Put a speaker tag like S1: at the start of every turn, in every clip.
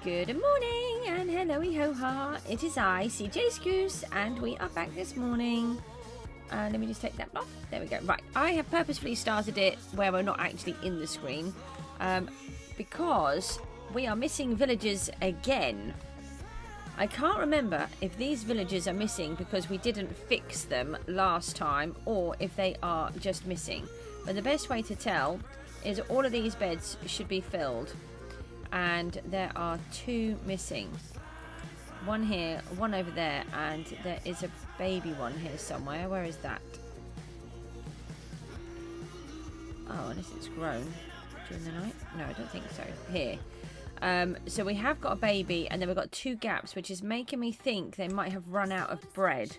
S1: Good morning and hello ho ha. It is I, Cjsgoose, and we are back this morning. Let me just take that off. There we go. Right, I have purposefully started it where we're not actually in the screen because we are missing villagers again. I can't remember if these villagers are missing because we didn't fix them last time or if they are just missing. But the best way to tell is all of these beds should be filled. And there are 2 missing. One here, one over there, and there is a baby one here somewhere. Where is that? Oh, unless it's grown during the night. No, I don't think so. Here. So we have got a baby, and then we've got 2 gaps, which is making me think they might have run out of bread.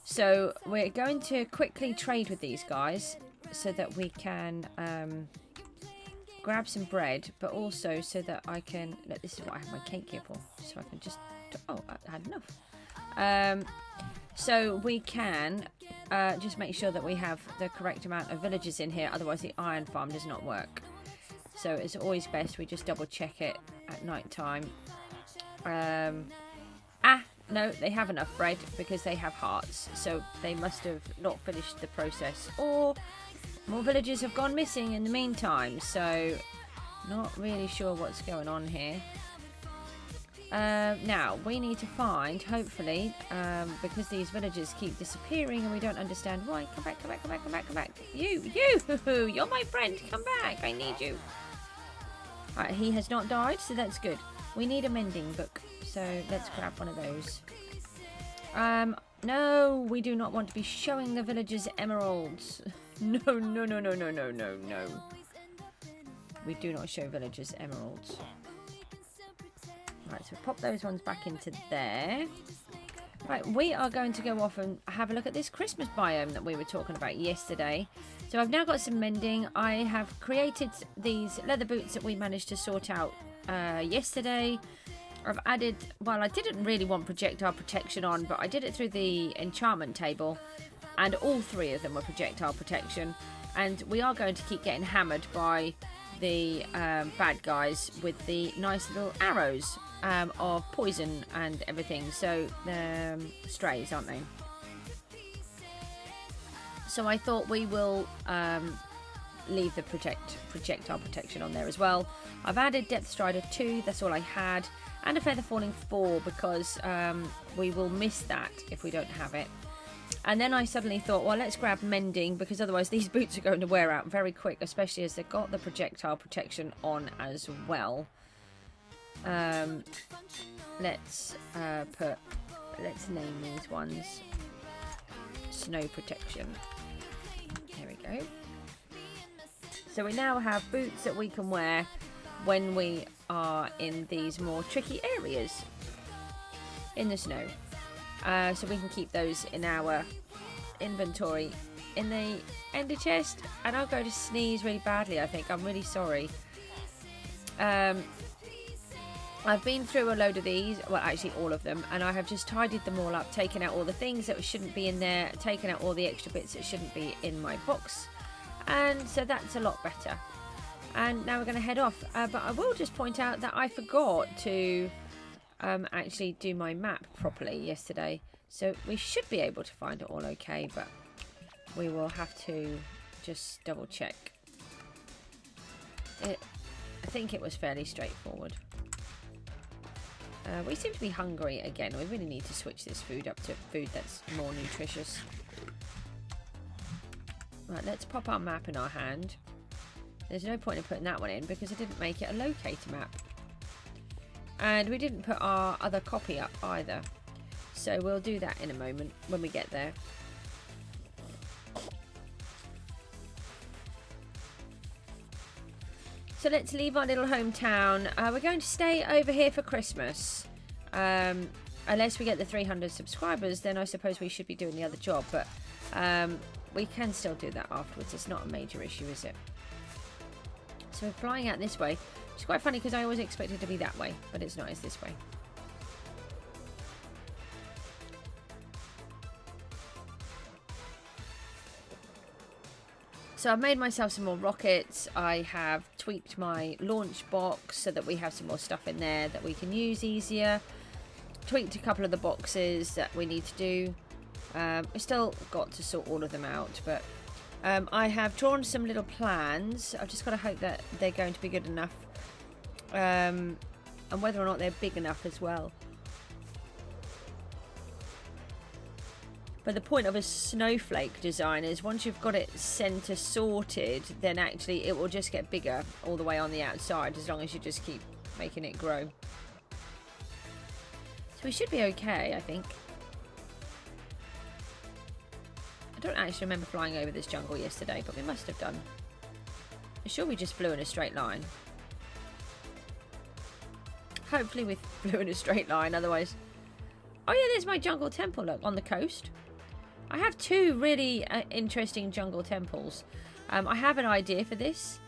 S1: So we're going to quickly trade with these guys so that we can grab some bread, but also so that I can look, this is what I have my cake here for, so I can just I had enough. So we can just make sure that we have the correct amount of villagers in here, otherwise the iron farm does not work. So it's always best we just double check it at night time. No, they have enough bread because they have hearts, so they must have not finished the process, or more villagers have gone missing in the meantime, so not really sure what's going on here. Now, we need to find, hopefully, because these villagers keep disappearing and we don't understand why. Come back, come back, come back, come back, come back. You're my friend. Come back. I need you. Alright, he has not died, so that's good. We need a mending book, so let's grab one of those. No, we do not want to be showing the villagers emeralds. No. We do not show villagers emeralds. Right, so pop those ones back into there. Right, we are going to go off and have a look at this Christmas biome that we were talking about yesterday. So I've now got some mending. I have created these leather boots that we managed to sort out yesterday. I've added, well, I didn't really want projectile protection on, but I did it through the enchantment table, and all 3 of them were projectile protection. And we are going to keep getting hammered by the bad guys with the nice little arrows of poison and everything. So they're strays, aren't they? So I thought we will leave the projectile protection on there as well. I've added Depth Strider 2, that's all I had, and a Feather Falling 4 because we will miss that if we don't have it. And then I suddenly thought, well, let's grab mending because otherwise these boots are going to wear out very quick, especially as they've got the projectile protection on as well. Let's name these ones Snow Protection. There we go. So we now have boots that we can wear when we are in these more tricky areas in the snow. So we can keep those in our inventory in the ender chest. And I'll go to sneeze really badly, I think. I'm really sorry. I've been through a load of these, well actually all of them, and I have just tidied them all up, taken out all the things that shouldn't be in there, taken out all the extra bits that shouldn't be in my box, and so that's a lot better. And now we're going to head off, but I will just point out that I forgot to actually do my map properly yesterday, so we should be able to find it all okay, but we will have to just double check. I think it was fairly straightforward. We seem to be hungry again. We really need to switch this food up to food that's more nutritious. Right, let's pop our map in our hand. There's no point in putting that one in because I didn't make it a locator map. And we didn't put our other copy up either. So we'll do that in a moment when we get there. So let's leave our little hometown. We're going to stay over here for Christmas. Unless we get the 300 subscribers, then I suppose we should be doing the other job. But we can still do that afterwards. It's not a major issue, is it? So we're flying out this way. It's quite funny because I always expect it to be that way. But it's not, it's this way. So I've made myself some more rockets. I have tweaked my launch box so that we have some more stuff in there that we can use easier. Tweaked a couple of the boxes that we need to do. We still got to sort all of them out, but I have drawn some little plans. I've just got to hope that they're going to be good enough, and whether or not they're big enough as well. But the point of a snowflake design is once you've got it center sorted, then actually it will just get bigger all the way on the outside as long as you just keep making it grow. So we should be okay, I think. I don't actually remember flying over this jungle yesterday, but we must have done. I'm sure we just flew in a straight line. Hopefully we flew in a straight line, otherwise... Oh yeah, there's my jungle temple, look, on the coast. I have two really interesting jungle temples. I have an idea for this.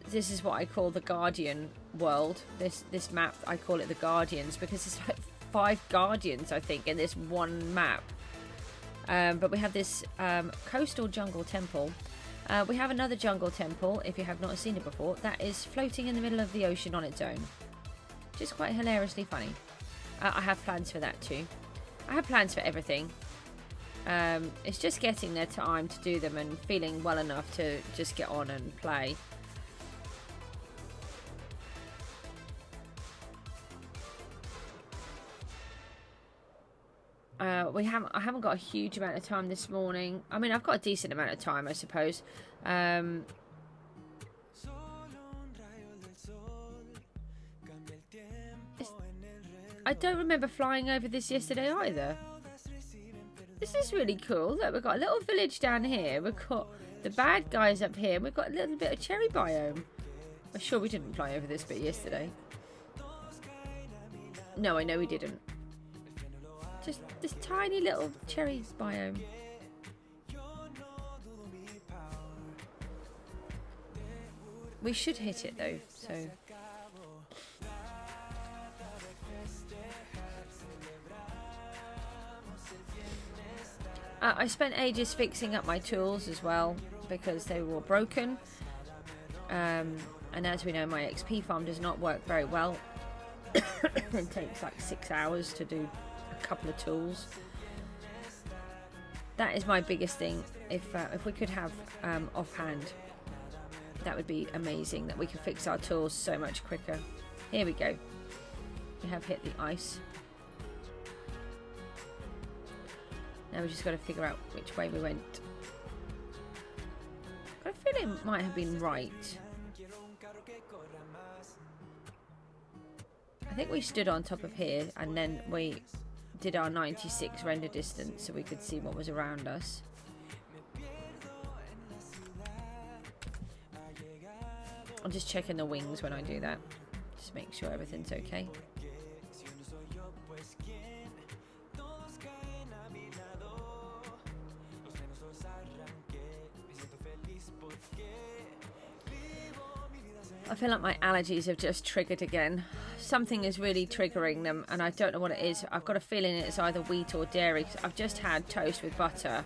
S1: This is what I call the Guardian world. This map, I call it the Guardians, because there's like 5 Guardians, I think, in this one map. But we have this coastal jungle temple. We have another jungle temple, if you have not seen it before, that is floating in the middle of the ocean on its own. Which is quite hilariously funny. I have plans for that too. I have plans for everything. It's just getting the time to do them and feeling well enough to just get on and play. I haven't got a huge amount of time this morning. I mean, I've got a decent amount of time, I suppose. I don't remember flying over this yesterday either. This is really cool. Look, we've got a little village down here. We've got the bad guys up here. We've got a little bit of cherry biome. I'm sure we didn't fly over this bit yesterday. No, I know we didn't. Just this tiny little cherry biome. We should hit it though, so... I spent ages fixing up my tools as well because they were all broken. And as we know, my XP farm does not work very well. It takes like 6 hours to do a couple of tools. That is my biggest thing. If we could have offhand, that would be amazing. That we can fix our tools so much quicker. Here we go. We have hit the ice. Now we just got to figure out which way we went. I feel it might have been right. I think we stood on top of here and then we did our 96 render distance so we could see what was around us. I'm just checking the wings when I do that. Just make sure everything's okay. I feel like my allergies have just triggered again. Something is really triggering them and I don't know what it is. I've got a feeling it's either wheat or dairy. I've just had toast with butter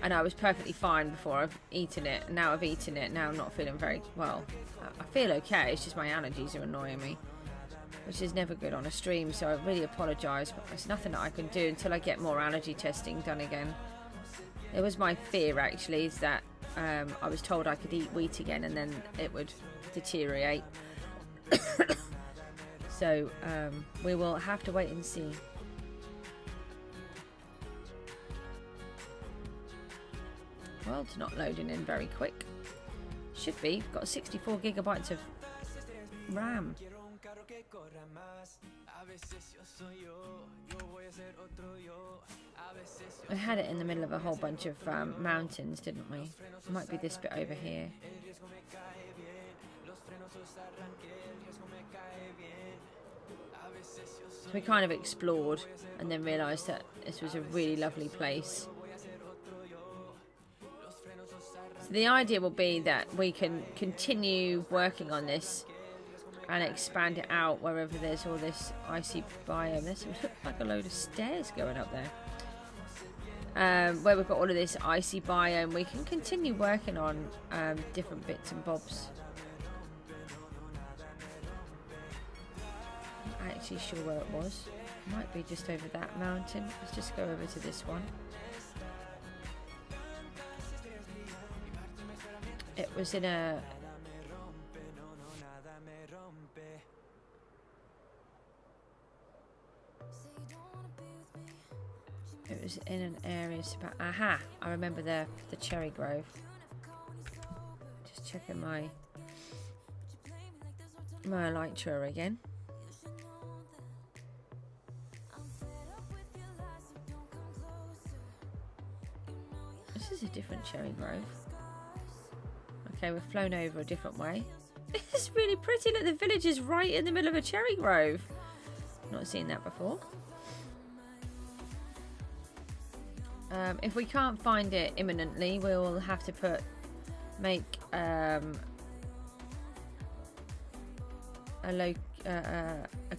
S1: and I was perfectly fine before I've eaten it. Now I've eaten it. Now I'm not feeling very well. I feel okay. It's just my allergies are annoying me, which is never good on a stream. So I really apologise, but there's nothing that I can do until I get more allergy testing done again. It was my fear actually, is that I was told I could eat wheat again and then it would deteriorate. So we will have to wait and see. Well, it's not loading in very quick. Should be. Got 64 gigabytes of RAM. We had it in the middle of a whole bunch of mountains, didn't we? It might be this bit over here. So we kind of explored and then realised that this was a really lovely place. So the idea will be that we can continue working on this and expand it out wherever there's all this icy biome. There's like a load of stairs going up there. where we've got all of this icy biome, we can continue working on different bits and bobs. I'm not actually sure where it was. It might be just over that mountain. Let's just go over to this one. It was in a... It was in an area... Aha! I remember the cherry grove. Just checking my elytra again. This is a different cherry grove. Okay, we've flown over a different way. This is really pretty. Look, the village is right in the middle of a cherry grove. Not seen that before. If we can't find it imminently, we'll have to make a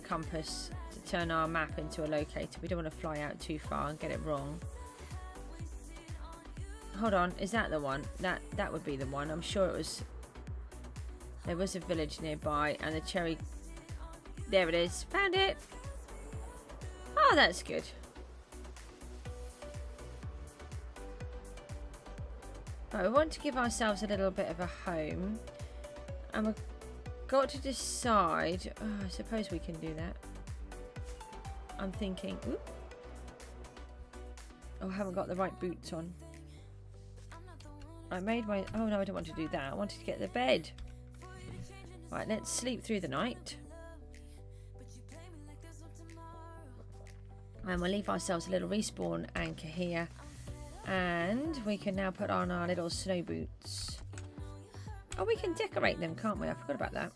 S1: compass to turn our map into a locator. We don't want to fly out too far and get it wrong. Hold on, is that the one? That would be the one. I'm sure it was. There was a village nearby, and the cherry. There it is. Found it. Oh, that's good. Right, we want to give ourselves a little bit of a home, and we've got to decide. Oh, I suppose we can do that. I'm thinking. Ooh. Oh, I haven't got the right boots on. I made my... Oh, no, I don't want to do that. I wanted to get the bed. Right, let's sleep through the night. And we'll leave ourselves a little respawn anchor here. And we can now put on our little snow boots. Oh, we can decorate them, can't we? I forgot about that.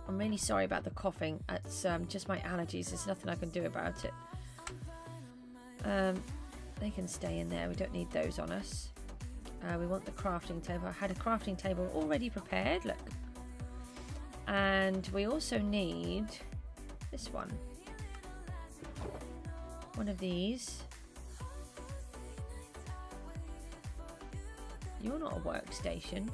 S1: I'm really sorry about the coughing. It's just my allergies. There's nothing I can do about it. They can stay in there. We don't need those on us. We want the crafting table. I had a crafting table already prepared. Look. And we also need this one. One of these. You're not a workstation.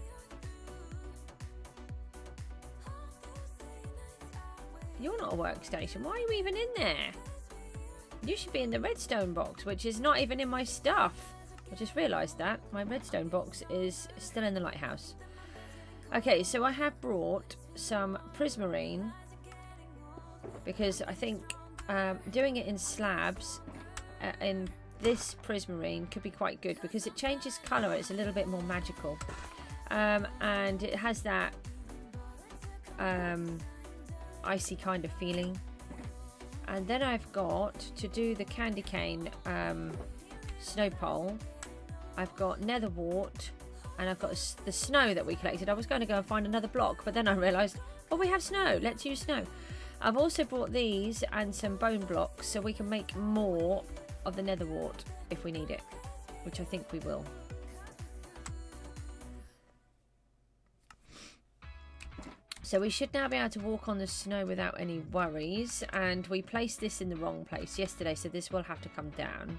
S1: You're not a workstation. Why are you even in there? You should be in the redstone box, which is not even in my stuff. I just realised that. My redstone box is still in the lighthouse. Okay, so I have brought some prismarine. Because I think doing it in slabs in this prismarine could be quite good. Because it changes colour. It's a little bit more magical. And it has that icy kind of feeling. And then I've got, to do the candy cane snow pole, I've got nether wart, and I've got the snow that we collected. I was going to go and find another block, but then I realised, oh, we have snow. Let's use snow. I've also brought these and some bone blocks, so we can make more of the nether wart if we need it, which I think we will. So we should now be able to walk on the snow without any worries. And we placed this in the wrong place yesterday, so this will have to come down.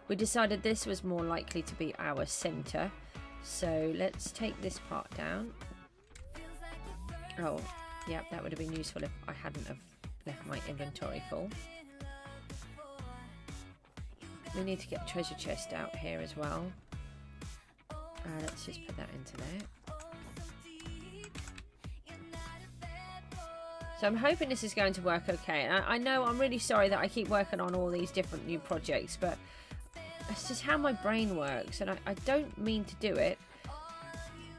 S1: We decided this was more likely to be our centre. So let's take this part down. Oh, yeah, that would have been useful if I hadn't have left my inventory full. We need to get a treasure chest out here as well. Let's just put that into there. So I'm hoping this is going to work okay. I know I'm really sorry that I keep working on all these different new projects, but it's just how my brain works, and I don't mean to do it.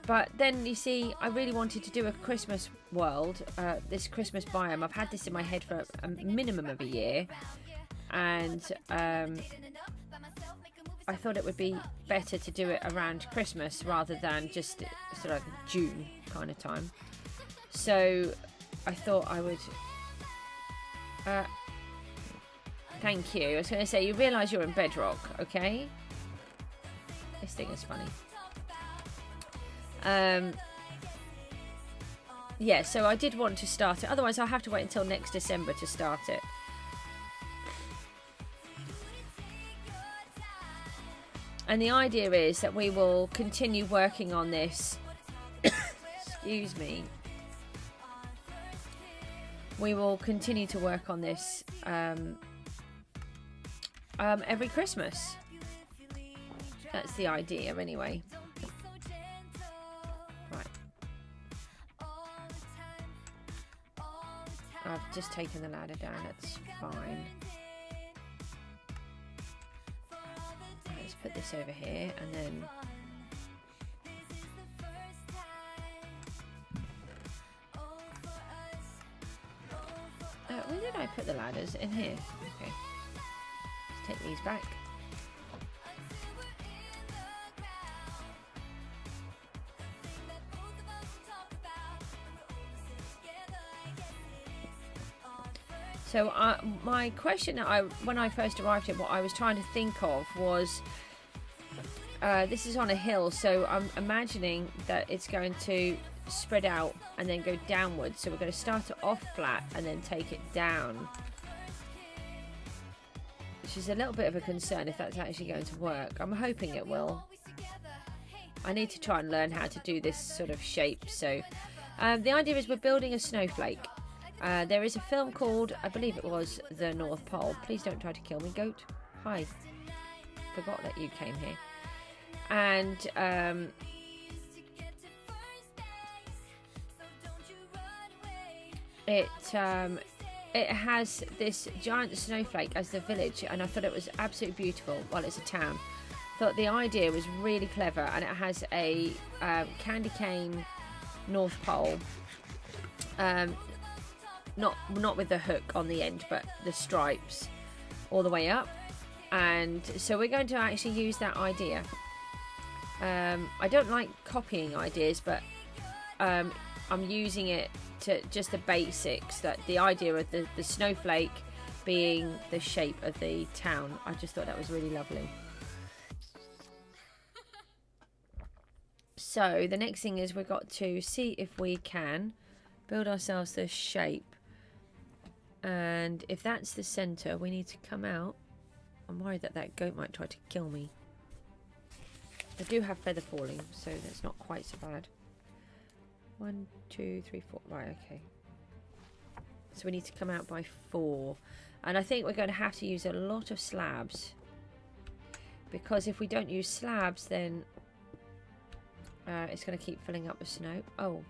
S1: But then, you see, I really wanted to do a Christmas world, this Christmas biome. I've had this in my head for a minimum of a year, and I thought it would be better to do it around Christmas rather than just sort of June kind of time. So I thought I would... thank you. I was going to say, you realise you're in Bedrock, okay? This thing is funny. Yeah, so I did want to start it. Otherwise, I'll have to wait until next December to start it. And the idea is that we will continue working on this. Excuse me. We will continue to work on this every Christmas. That's the idea anyway. Right. I've just taken the ladder down, that's fine. Let's put this over here and then where did I put the ladders? In here. Okay. Let's take these back. So my question that when I first arrived here, what I was trying to think of was, this is on a hill, so I'm imagining that it's going to spread out and then go downwards. So we're going to start it off flat and then take it down, which is a little bit of a concern if that's actually going to work. I'm hoping it will. I need to try and learn how to do this sort of shape. So the idea is we're building a snowflake. There is a film called, I believe it was, The North Pole. Please don't try to kill me, goat. Hi. Forgot that you came here. And it has this giant snowflake as the village, and I thought it was absolutely beautiful. Well, it's a town. Thought the idea was really clever, and it has a candy cane North Pole. Not with the hook on the end, but the stripes all the way up. And so we're going to actually use that idea. I don't like copying ideas, but I'm using it to just the basics. That the idea of the snowflake being the shape of the town. I just thought that was really lovely. So the next thing is we've got to see if we can build ourselves the shape. And if that's the center, we need to come out. I'm worried that that goat might try to kill me. I do have feather falling, so that's not quite so bad. 1, 2, 3, 4. Right, okay. So we need to come out by 4. And I think we're going to have to use a lot of slabs. Because if we don't use slabs, then it's going to keep filling up with snow. Oh.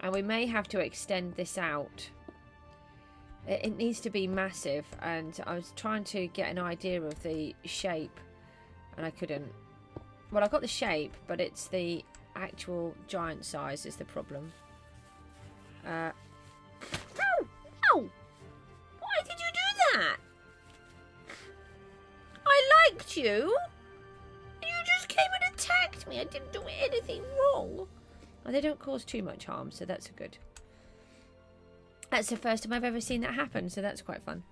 S1: And we may have to extend this out. It needs to be massive, and I was trying to get an idea of the shape and I couldn't. Well, I got the shape, but it's the actual giant size is the problem. Ow! Ow! Why did you do that? I liked you. You just came and attacked me. I didn't do anything wrong. Well, they don't cause too much harm, so that's good. That's the first time I've ever seen that happen, so that's quite fun.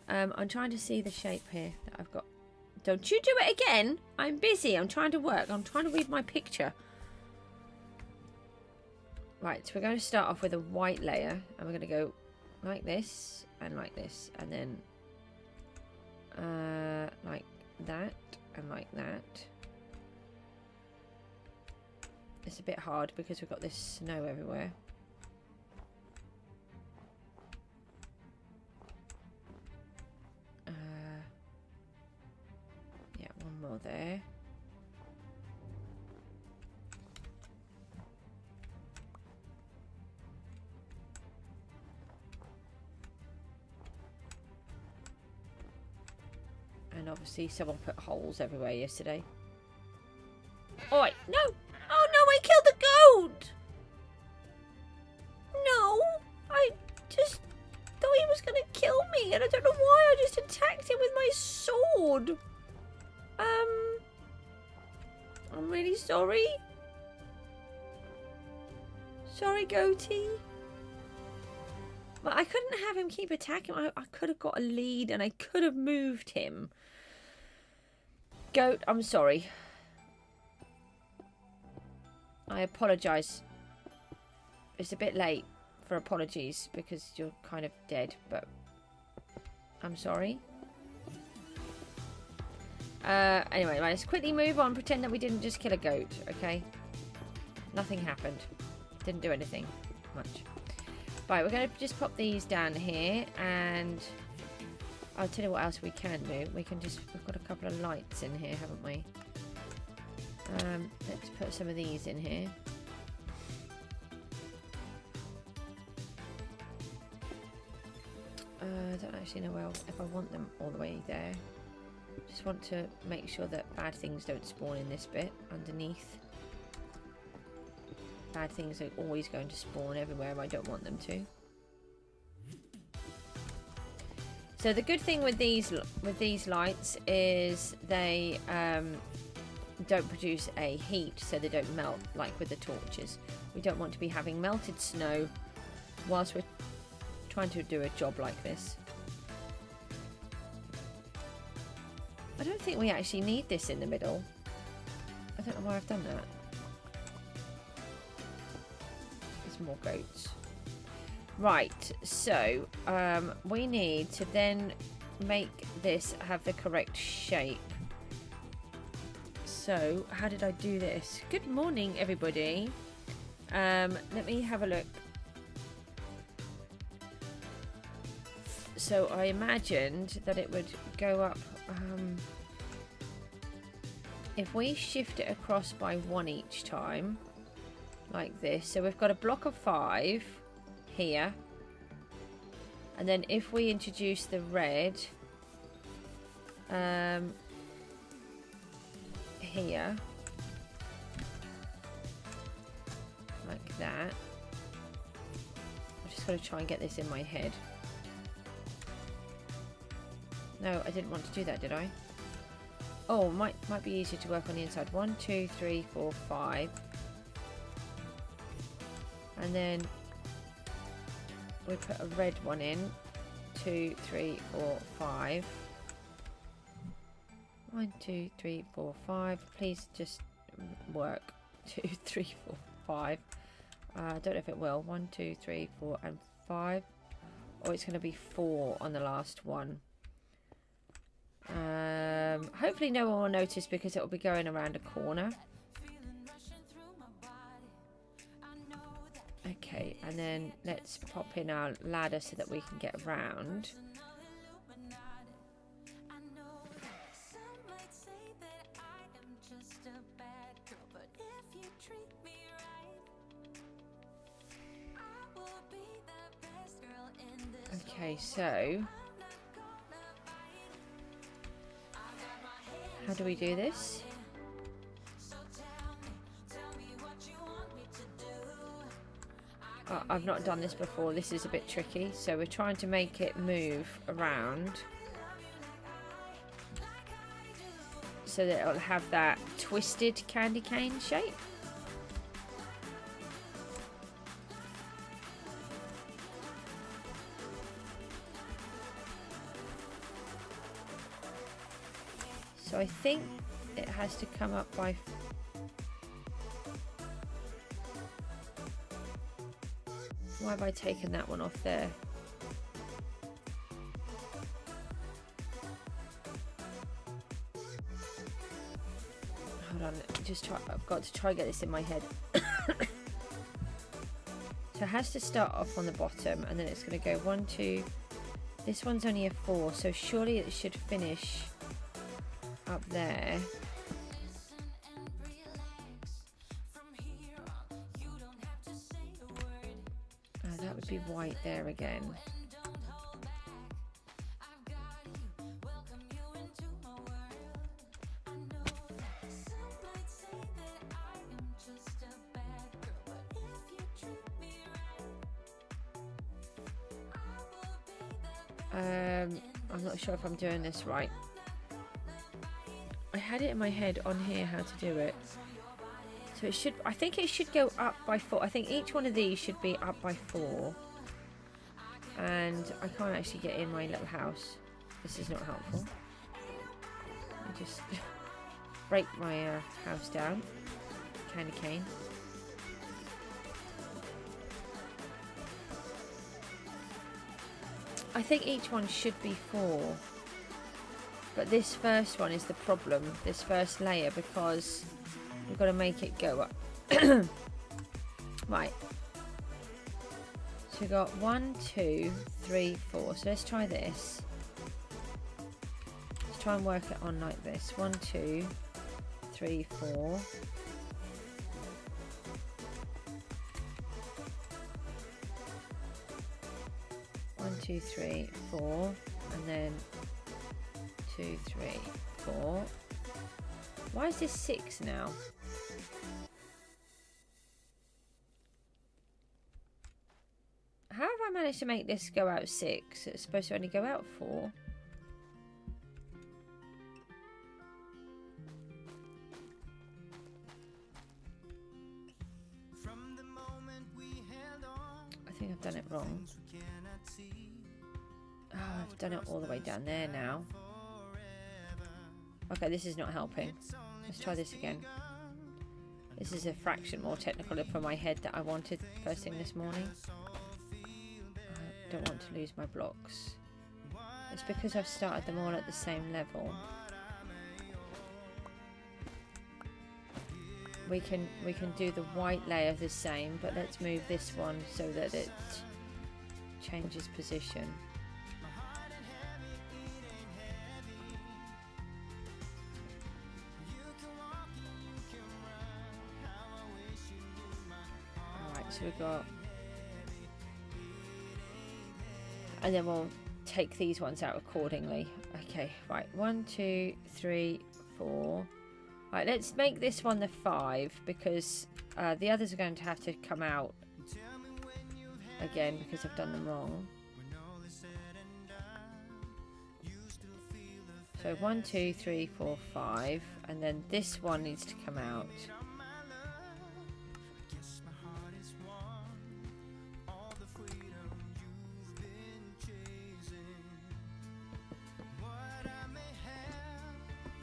S1: I'm trying to see the shape here that I've got. Don't you do it again. I'm busy. I'm trying to work. I'm trying to read my picture. Right, so we're going to start off with a white layer, and we're going to go like this, and then like that, and like that. It's a bit hard because we've got this snow everywhere. Yeah, one more there. And obviously someone put holes everywhere yesterday. Oi, no! Oh no, I killed the goat! No! I just thought he was gonna kill me, and I don't know why I just attacked him with my sword. I'm really sorry. Sorry, goatee. But I couldn't have him keep attacking. I could have got a lead and I could have moved him. Goat, I'm sorry. I apologise. It's a bit late for apologies because you're kind of dead, but I'm sorry. Anyway, let's quickly move on. Pretend that we didn't just kill a goat, okay? Nothing happened. Didn't do anything much. Right, we're going to just pop these down here, and I'll tell you what else we can do. We can just, we've got a couple of lights in here, haven't we? Let's put some of these in here. I don't actually know if I want them all the way there. Just want to make sure that bad things don't spawn in this bit underneath. Bad things are always going to spawn everywhere I don't want them to. So the good thing with these lights is they don't produce a heat, so they don't melt like with the torches. We don't want to be having melted snow whilst we're trying to do a job like this. I don't think we actually need this in the middle. I don't know why I've done that. There's more goats. Right, so we need to then make this have the correct shape. So how did I do this? Good morning, everybody. Let me have a look. So I imagined that it would go up. If we shift it across by 1 each time, like this. So we've got a block of 5 here. And then if we introduce the red here, like that. I'm just going to try and get this in my head. No, I didn't want to do that, did I? Oh, might be easier to work on the inside. 1, 2, 3, 4, 5. And then we put a red one in. 2, 3, 4, 5. 1, 2, 3, 4, 5. Please just work. 2, 3, 4, 5. I don't know if it will. 1, 2, 3, 4, and 5. Or it's going to be 4 on the last one. Hopefully no one will notice because it will be going around a corner. Okay, and then let's pop in our ladder so that we can get around. Okay, so how do we do this? I've not done this before. This is a bit tricky. So we're trying to make it move around so that it'll have that twisted candy cane shape. So I think it has to come up by... Why have I taken that one off there? Hold on, just try. I've got to try and get this in my head. So it has to start off on the bottom and then it's going to go 1, 2. This one's only a 4, so surely it should finish up there. Oh, that would be white there again. I'm not sure if I'm doing this right. I had it in my head on here how to do it. So it should, I think it should go up by 4. I think each one of these should be up by 4. And I can't actually get in my little house. This is not helpful. I just break my house down. Candy cane. I think each one should be 4. But this first one is the problem, this first layer, because we've got to make it go up. Right. So we've got 1, 2, 3, 4. So let's try this. Let's try and work it on like this. 1, 2, 3, 4. One, 2, 3, 4, and then 2, 3, 4. Why is this 6 now? How have I managed to make this go out 6? It's supposed to only go out 4. I think I've done it wrong. Oh, I've done it all the way down there now. Okay, this is not helping. Let's try this again. This is a fraction more technical for my head that I wanted first thing this morning. I don't want to lose my blocks. It's because I've started them all at the same level. We can do the white layer the same, but let's move this one so that it changes position. Alright, so we've got, and then we'll take these ones out accordingly. Okay, right, 1, 2, 3, 4. Right, let's make this one the 5 because the others are going to have to come out again because I've done them wrong. So 1, 2, 3, 4, 5, and then this one needs to come out.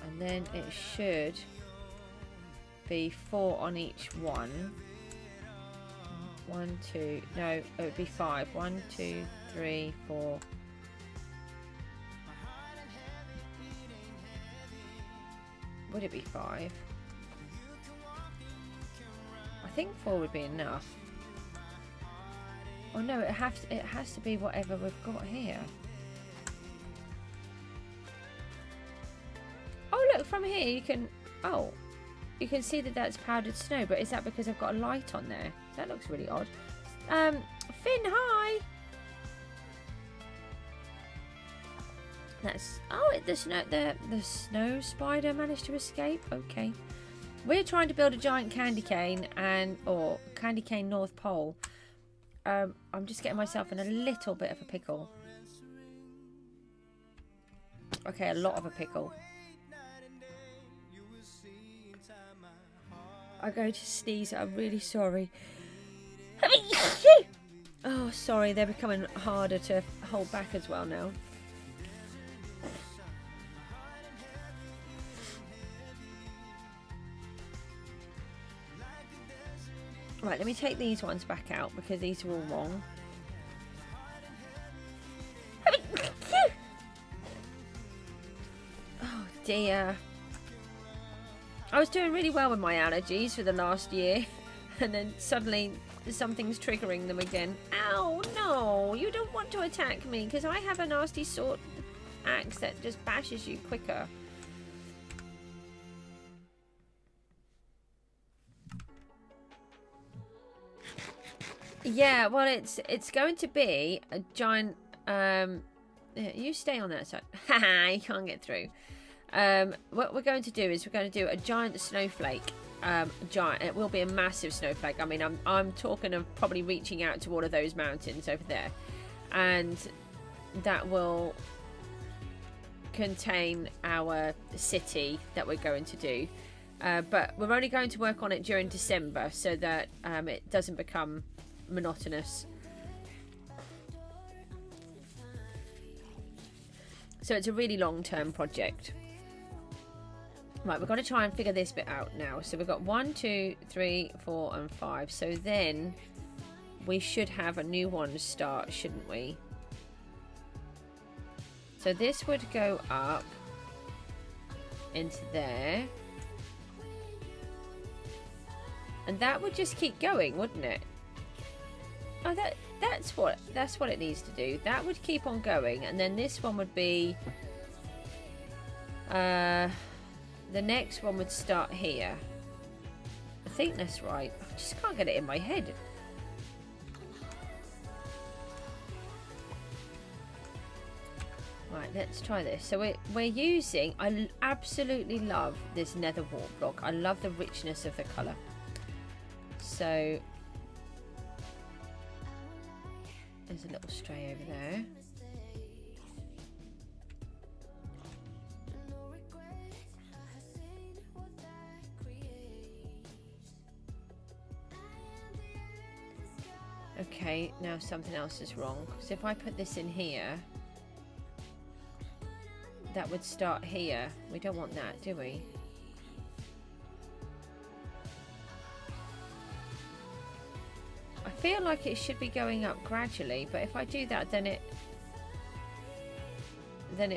S1: And then it should be 4 on each one. 1, 2, no, it would be 5. 1, 2, 3, 4. Would it be 5? I think 4 would be enough. Oh no, it has to be whatever we've got here. Oh look, from here you can, oh, you can see that that's powdered snow, but is that because I've got a light on there? That looks really odd. Finn, hi! That's, oh, the snow spider managed to escape. Okay, we're trying to build a giant candy cane or candy cane North Pole. I'm just getting myself in a little bit of a pickle. Okay, a lot of a pickle. I'm going to sneeze. I'm really sorry. Oh, sorry. They're becoming harder to hold back as well now. Right, let me take these ones back out because these are all wrong. Oh dear. I was doing really well with my allergies for the last year, and then suddenly something's triggering them again. Ow, no, you don't want to attack me because I have a nasty sword axe that just bashes you quicker. Yeah, well, it's going to be a giant. You stay on that side. Haha, you can't get through. What we're going to do is we're going to do a giant snowflake. Giant. It will be a massive snowflake. I mean, I'm talking of probably reaching out to all of those mountains over there, and that will contain our city that we're going to do. But we're only going to work on it during December so that it doesn't become monotonous. So it's a really long-term project. Right, we're going to try and figure this bit out now. So we've got 1, 2, 3, 4 and 5. So then we should have a new one start, shouldn't we? So this would go up into there. And that would just keep going, wouldn't it? Oh, that's what it needs to do. That would keep on going, and then this one would be the next one would start here. I think that's right. I just can't get it in my head. Right, let's try this. So we're using, I absolutely love this nether wart block. I love the richness of the colour. So there's a little stray over there. Okay, now something else is wrong. So if I put this in here, that would start here. We don't want that, do we? I feel like it should be going up gradually, but if I do that, then it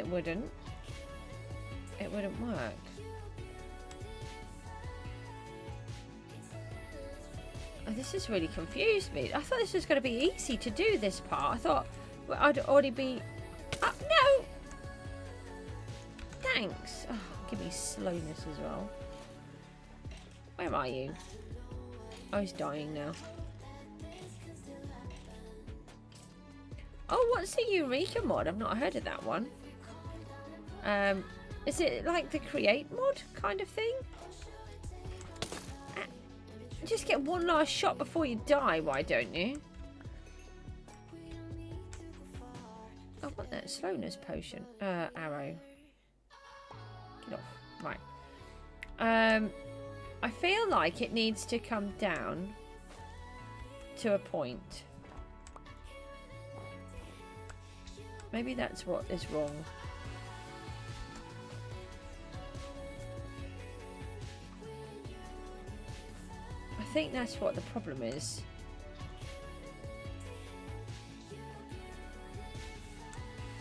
S1: wouldn't. It wouldn't work. Oh, this has really confused me. I thought this was going to be easy to do, this part. I thought I'd already be... Oh, no! Thanks. Oh, give me slowness as well. Where are you? Oh, he's dying now. Oh, what's the Eureka mod? I've not heard of that one. Is it like the Create mod kind of thing? Just get one last shot before you die, why don't you? I want that slowness potion. Arrow. Get off. Right. I feel like it needs to come down to a point. Maybe that's what is wrong. I think that's what the problem is.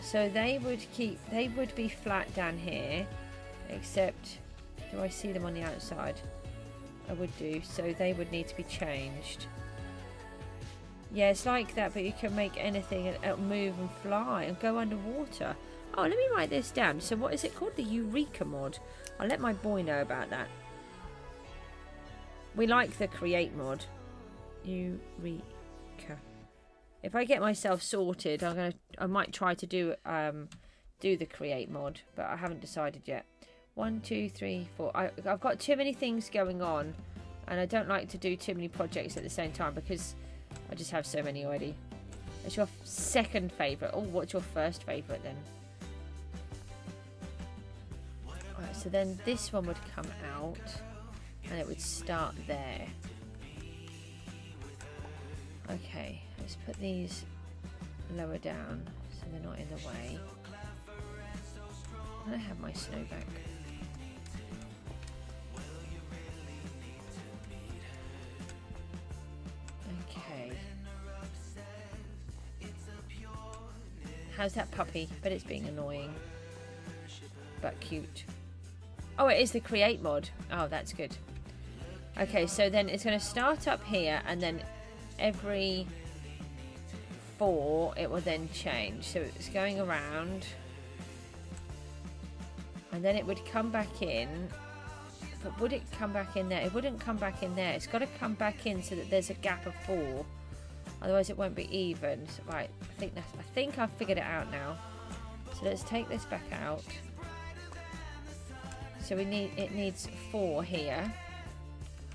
S1: So they would be flat down here, except, do I see them on the outside? I would do, so they would need to be changed. Yeah, it's like that, but you can make anything move and fly and go underwater. Oh, let me write this down. So what is it called? The Eureka mod. I'll let my boy know about that. We like the Create mod. Eureka. If I get myself sorted, I might try to do the Create mod, but I haven't decided yet. 1, 2, 3, 4. I've got too many things going on, and I don't like to do too many projects at the same time because I just have so many already. It's your second favourite. Oh, what's your first favourite then? Alright, so then this one would come out and it would start there. Okay, let's put these lower down so they're not in the way. And I have my snow back. Okay. How's that puppy? But it's being annoying. But cute. Oh, it is the Create mod. Oh, that's good. Okay, so then it's going to start up here, and then every 4 it will then change. So it's going around, and then it would come back in. But would it come back in there? It wouldn't come back in there. It's got to come back in so that there's a gap of 4. Otherwise it won't be even. So, right, I think I've figured it out now. So let's take this back out. So it needs 4 here.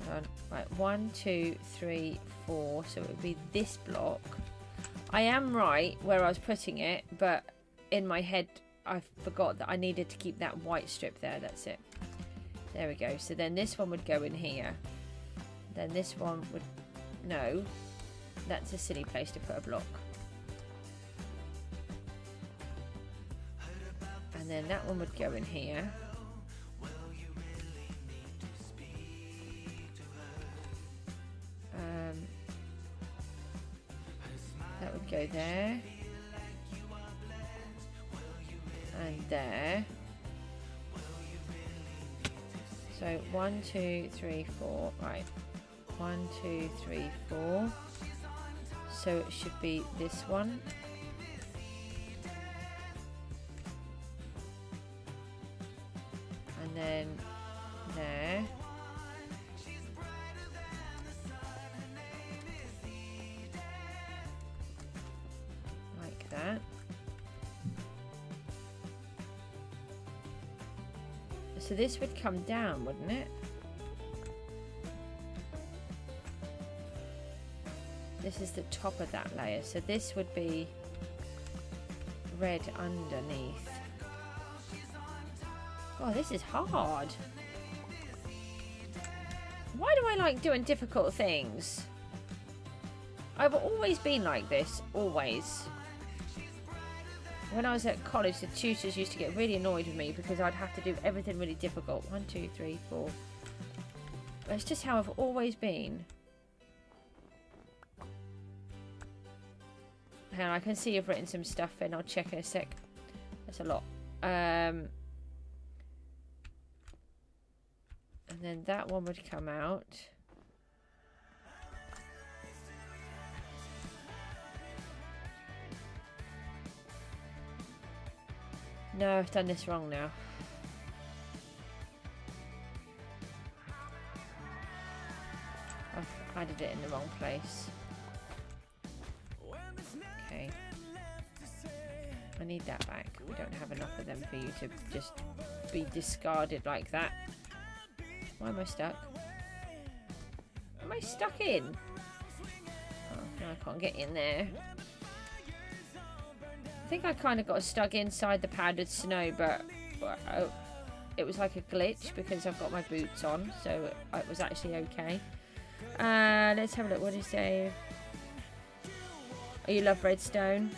S1: Hold on. Right, 1, 2, 3, 4. So it would be this block. I am right where I was putting it, but in my head I forgot that I needed to keep that white strip there. That's it. There we go. So then this one would go in here. Then this one would... No. That's a silly place to put a block. And then that one would go in here. That would go there. there. So 1, 2, 3, 4. Right. 1, 2, 3, 4. So it should be this one. And then there. Like that. So this would come down, wouldn't it? This is the top of that layer. So this would be red underneath. Oh, this is hard. Why do I like doing difficult things? I've always been like this. Always. When I was at college, the tutors used to get really annoyed with me because I'd have to do everything really difficult. 1, 2, 3, 4. That's just how I've always been. Hang on, I can see you've written some stuff in. I'll check in a sec. That's a lot. And then that one would come out. No, I've done this wrong now. I've added it in the wrong place. Okay. I need that back. We don't have enough of them for you to just be discarded like that. Why am I stuck? Am I stuck in? Oh, no, I can't get in there. I think I kind of got stuck inside the powdered snow, but it was like a glitch because I've got my boots on, so it was actually okay. Let's have a look. What did it say? Oh, you love redstone?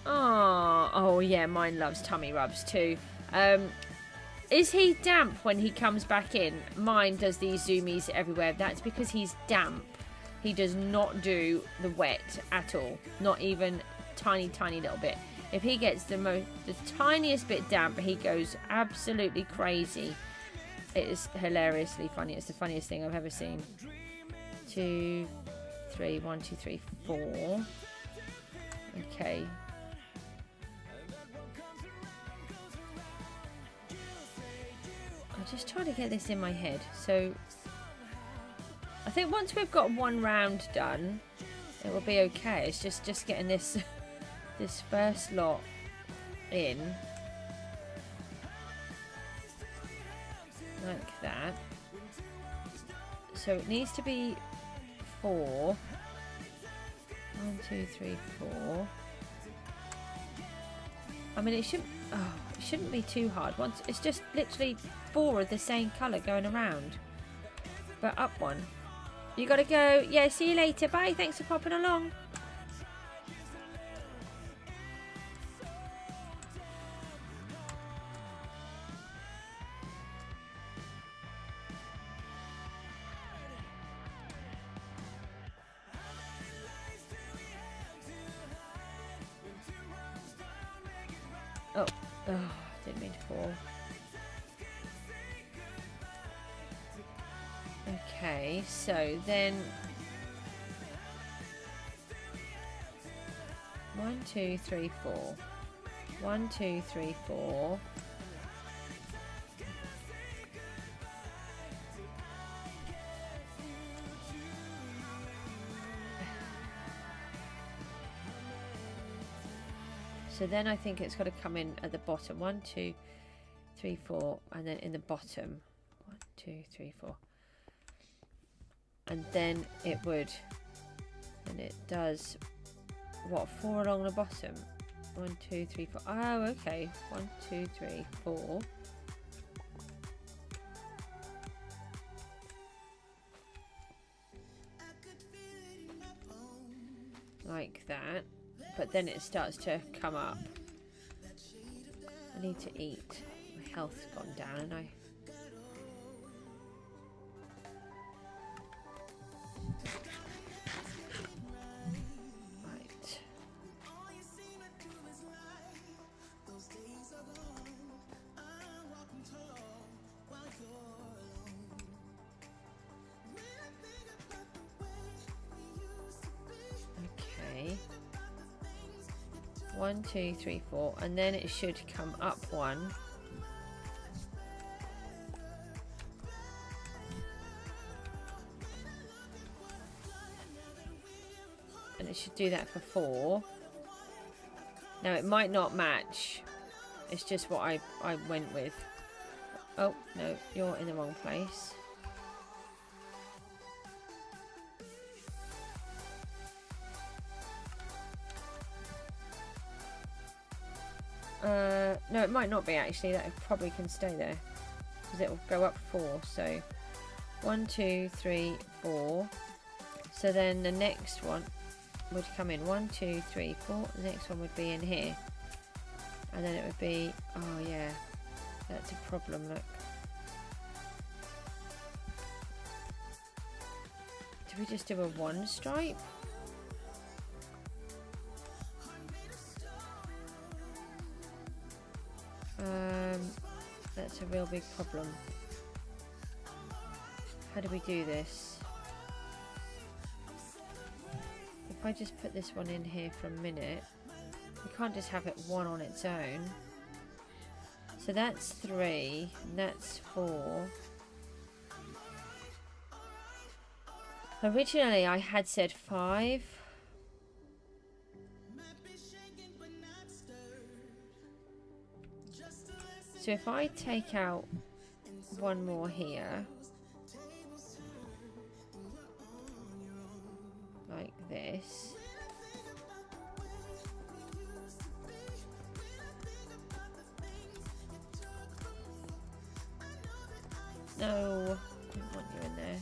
S1: Oh yeah, mine loves tummy rubs too. Is he damp when he comes back in? Mine does these zoomies everywhere. That's because he's damp. He does not do the wet at all. Not even tiny little bit. If he gets the tiniest bit damp, he goes absolutely crazy. It is hilariously funny. It's the funniest thing I've ever seen. 2, 3, 1, 2, 3, 4. Okay. I'm just trying to get this in my head. So I think once we've got one round done, it will be okay. It's just getting this first lot in like that. So it needs to be 4. 1, 2, 3, 4. I mean, it shouldn't be too hard. Once it's just literally 4 of the same colour going around. But up one. You gotta go. Yeah, see you later. Bye. Thanks for popping along. Oh, didn't mean to fall. Okay, so then 1, 2, 3, 4. 1, 2, 3, 4. So then I think it's got to come in at the bottom. 1, 2, 3, 4, and then in the bottom. 1, 2, 3, 4. And then it would, and it does, what, 4 along the bottom? 1, 2, 3, 4. Oh, okay. 1, 2, 3, 4. Like that. But then it starts to come up. I need to eat. My health's gone down, and 1, 2, 3, 4, and then it should come up one. And it should do that for 4. Now it might not match. It's just what I went with. Oh, no, you're in the wrong place. No, it might not be actually. That probably can stay there because it will go up 4. So 1, 2, 3, 4. So then the next one would come in 1, 2, 3, 4. The next one would be in here, and then it would be, oh yeah, that's a problem. Look, do we just do a 1 stripe? That's a real big problem. How do we do this? If I just put this one in here for a minute, we can't just have it 1 on its own. So that's 3, and that's 4. Originally I had said 5. So if I take out 1 more here, like this, no, I don't want you in there.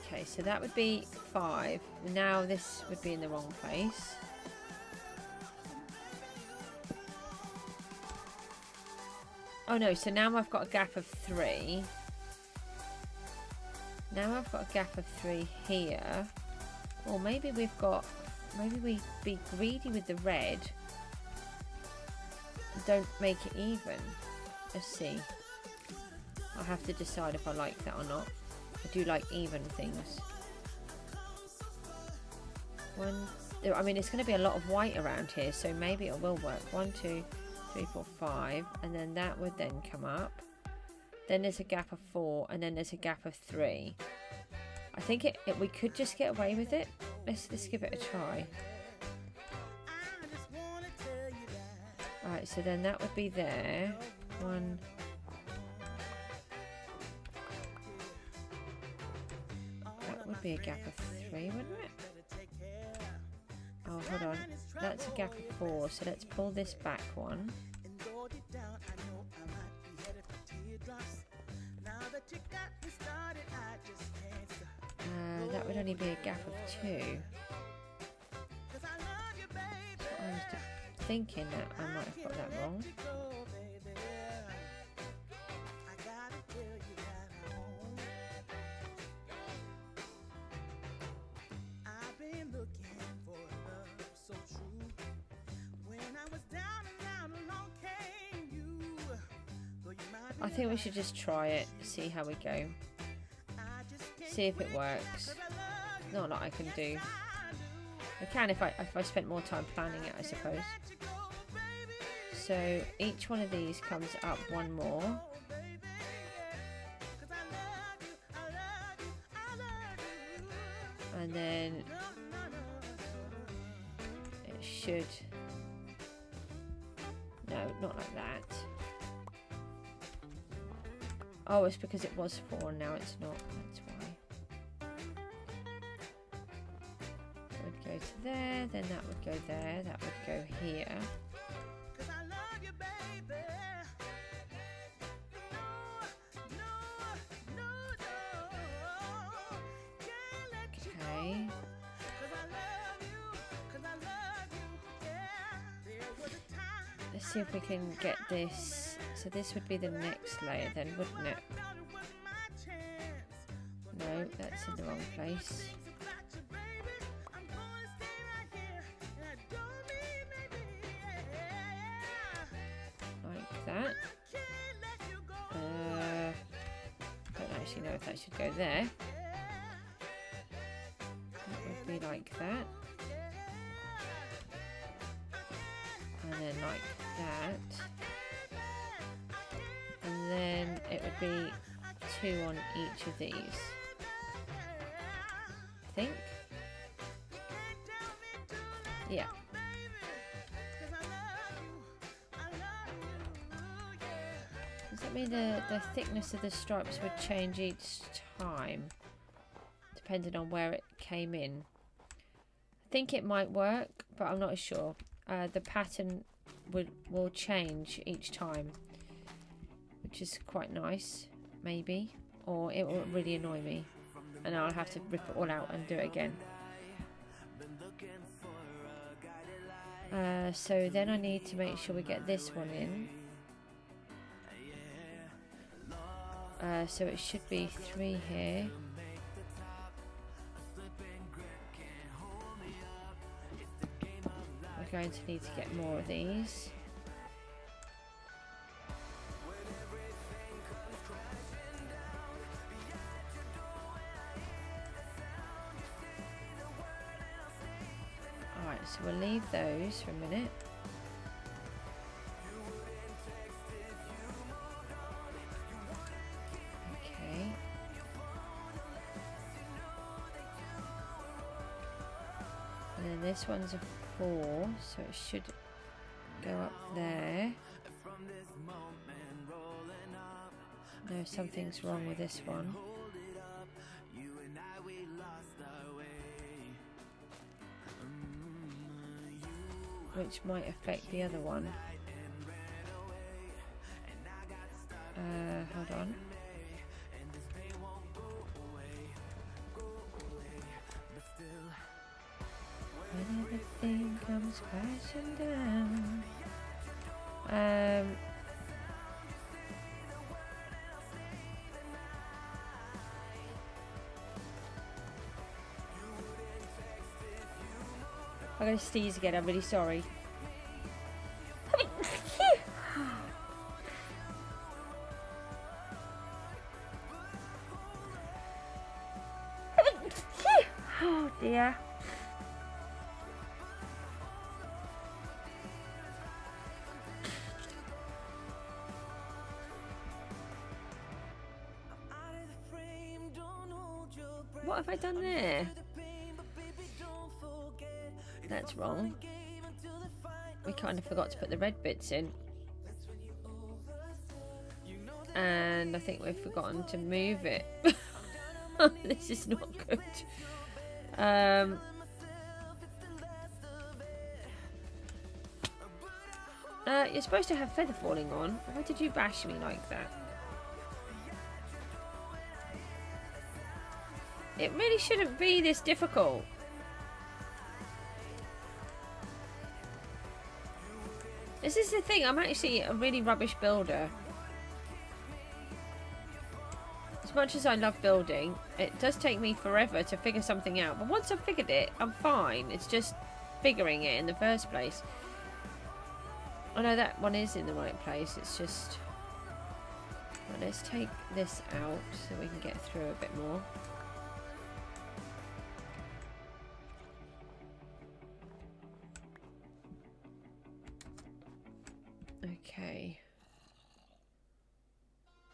S1: Okay, so that would be 5. Now this would be in the wrong place. Oh no, so now I've got a gap of 3. Now I've got a gap of 3 here. Or maybe we'd be greedy with the red and don't make it even. Let's see. I'll have to decide if I like that or not. I do like even things. I mean, it's going to be a lot of white around here, so maybe it will work. 1, 2, 3, 4, 5, and then that would then come up. Then there's a gap of 4, and then there's a gap of 3. I think we could just get away with it. Let's give it a try. Alright, so then that would be there. 1. That would be a gap of 3, wouldn't it? Oh, hold on. That's a gap of 4, so let's pull this back 1. That would only be a gap of 2. I was thinking that I might have got that wrong. I think we should just try it, see how we go. See if it works. Not a lot I can do. I can if I spent more time planning it, I suppose. So each one of these comes up 1 more. And then it should... No, not like that. Oh, it's because it was 4 and now it's not. That's why. That would go to there, then that would go there, that would go here. Okay. Let's see if we can get this. So this would be the next layer then, wouldn't it? No, that's in the wrong place. Like that. if that should go there. That would be like that. And then like that. And then it would be 2 on each of these. I think. Yeah. Does that mean the thickness of the stripes would change each time? Depending on where it came in. I think it might work, but I'm not sure. The pattern will change each time, which is quite nice, maybe. Or it will really annoy me, and I'll have to rip it all out and do it again. So then I need to make sure we get this one in. So it should be 3 here. We're going to need to get more of these. Alright, so we'll leave those for a minute. Okay. And then this one's a 4, so it should go up there. No, something's wrong with this one. Which might affect the other one. Hold on. When everything comes crashing down. I'm going to sneeze again, I'm really sorry. Oh dear. What have I done there? That's wrong. We kind of forgot to put the red bits in. And I think we've forgotten to move it. This is not good. You're supposed to have feather falling on. Why did you bash me like that? It really shouldn't be this difficult. This is the thing, I'm actually a really rubbish builder. As much as I love building, it does take me forever to figure something out. But once I've figured it, I'm fine. It's just figuring it in the first place. I know that one is in the right place, it's just... Well, let's take this out so we can get through a bit more. Okay.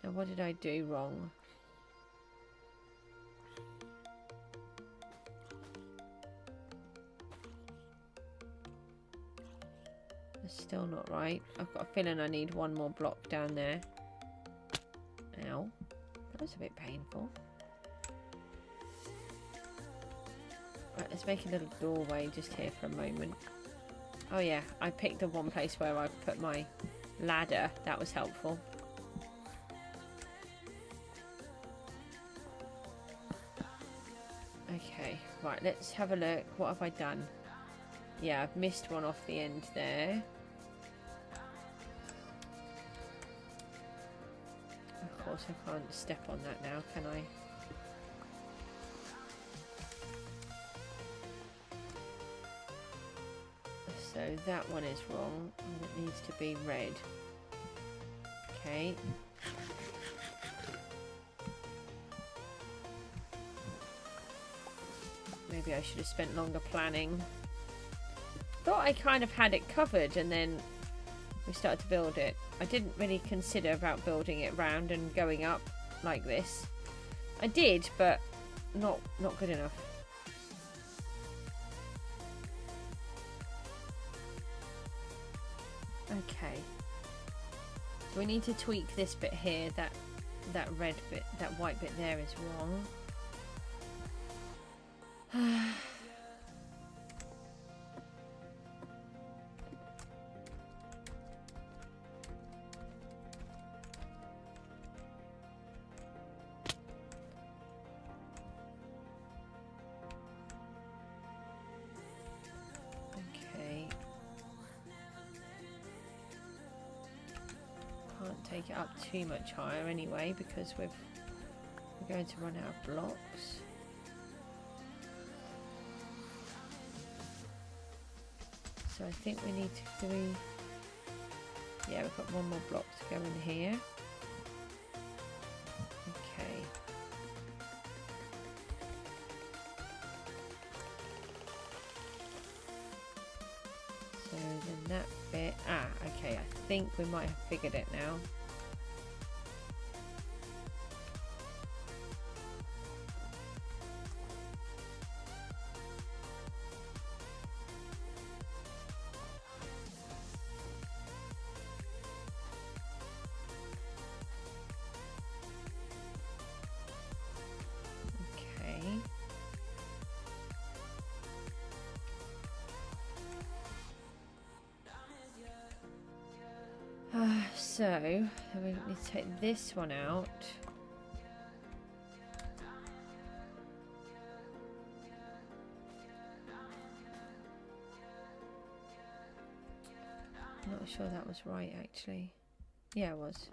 S1: Now what did I do wrong? It's still not right. I've got a feeling I need one more block down there. Ow. That was a bit painful. Right, let's make a little doorway just here for a moment. Oh yeah, I picked the one place where I put my ladder. That was helpful. Okay, right, let's have a look. What have I done? Yeah, I've missed one off the end there. Of course, I can't step on that now, can I? So that one is wrong, and it needs to be red. Maybe I should have spent longer planning. Thought I kind of had it covered, and then we started to build it. I didn't really consider about building it round and going up like this. I did, but not good enough. Okay. We need to tweak this bit here. That red bit, that white bit there is wrong. Take it up too much higher anyway, because we're going to run out of blocks. So I think we need to yeah, we've got one more block to go in here. Okay. So then that bit, okay, I think we might have figured it now. So we need to take this one out. I'm not sure that was right, actually. Yeah, it was.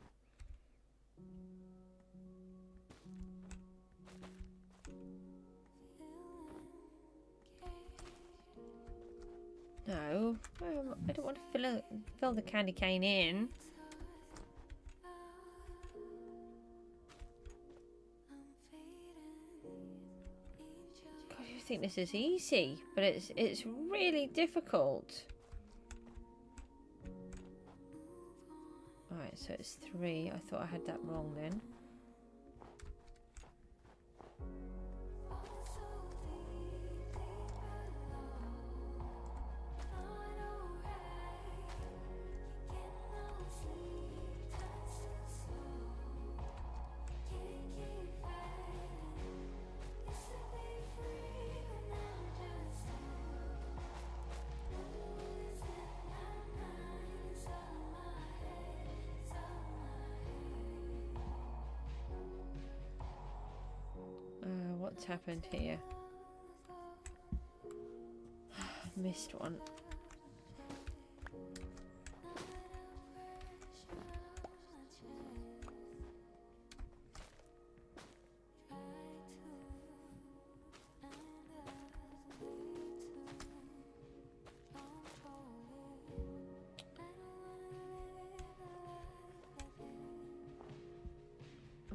S1: No, I don't want to fill the candy cane in. God, you think this is easy, but it's really difficult. Alright, so it's 3. I thought I had that wrong then. What's happened here? Missed one.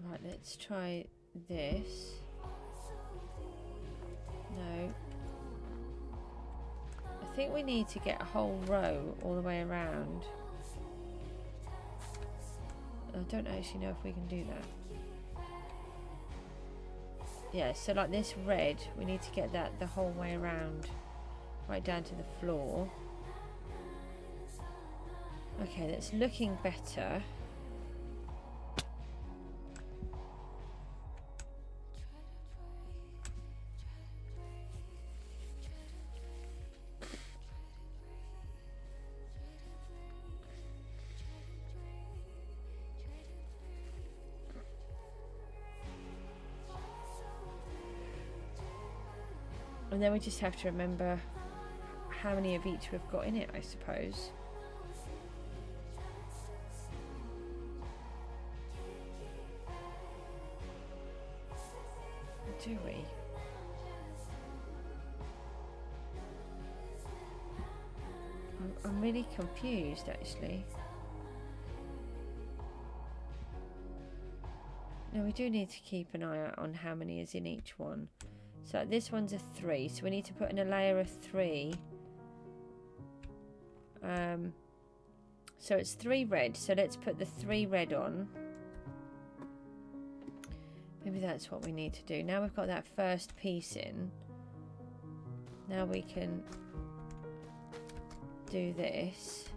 S1: Right, let's try this. No. I think we need to get a whole row all the way around. I don't actually know if we can do that. Yeah, so like this red, we need to get that the whole way around, right down to the floor. Okay, that's looking better. And then we just have to remember how many of each we've got in it, I suppose. Do we? I'm really confused, actually. No, we do need to keep an eye out on how many is in each one. So this one's a 3, so we need to put in a layer of 3. So it's 3 red, so let's put the 3 red on. Maybe that's what we need to do. Now we've got that first piece in. Now we can do this.